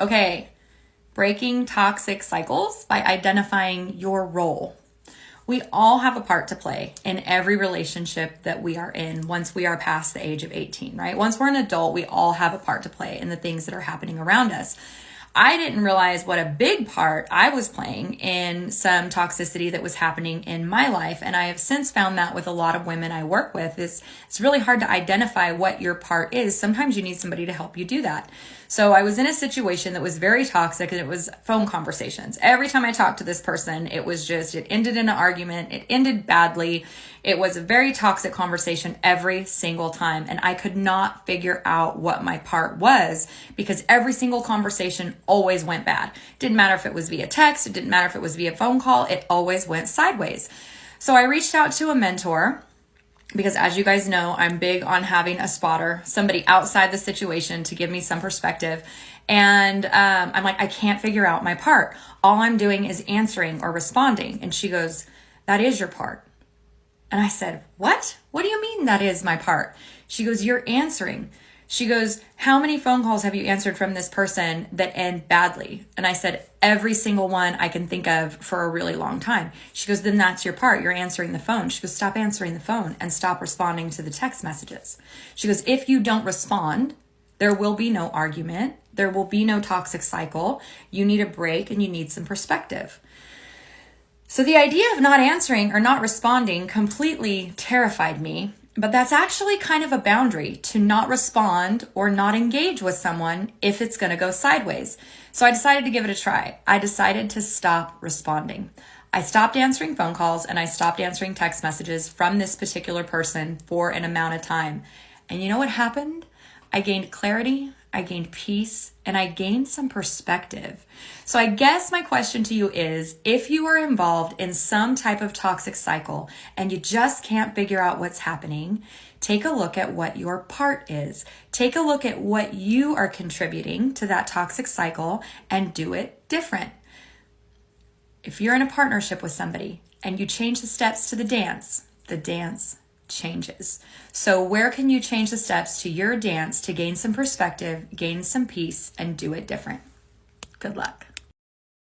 Okay, breaking toxic cycles by identifying your role. We all have a part to play in every relationship that we are in once we are past the age of 18, right? Once we're an adult, we all have a part to play in the things that are happening around us. I didn't realize what a big part I was playing in some toxicity that was happening in my life. And I have since found that with a lot of women I work with, it's really hard to identify what your part is. Sometimes you need somebody to help you do that. So I was in a situation that was very toxic, and it was phone conversations. Every time I talked to this person, it ended in an argument. It ended badly. It was a very toxic conversation every single time. And I could not figure out what my part was, because every single conversation always went bad. Didn't matter if it was via text. It didn't matter if it was via phone call. It always went sideways. So I reached out to a mentor, because as you guys know, I'm big on having a spotter, somebody outside the situation to give me some perspective. And I'm like, I can't figure out my part. All I'm doing is answering or responding. And she goes, that is your part. And I said, what? What do you mean that is my part? She goes, you're answering. She goes, how many phone calls have you answered from this person that end badly? And I said, every single one I can think of for a really long time. She goes, then that's your part. You're answering the phone. She goes, stop answering the phone and stop responding to the text messages. She goes, if you don't respond, there will be no argument. There will be no toxic cycle. You need a break and you need some perspective. So the idea of not answering or not responding completely terrified me. But that's actually kind of a boundary, to not respond or not engage with someone if it's going to go sideways. So I decided to give it a try. I decided to stop responding. I stopped answering phone calls and I stopped answering text messages from this particular person for an amount of time. And you know what happened? I gained clarity, I gained peace, and I gained some perspective. So I guess my question to you is, if you are involved in some type of toxic cycle and you just can't figure out what's happening, take a look at what your part is. Take a look at what you are contributing to that toxic cycle and do it different. If you're in a partnership with somebody and you change the steps to the dance changes. So where can you change the steps to your dance to gain some perspective, gain some peace, and do it different? Good luck.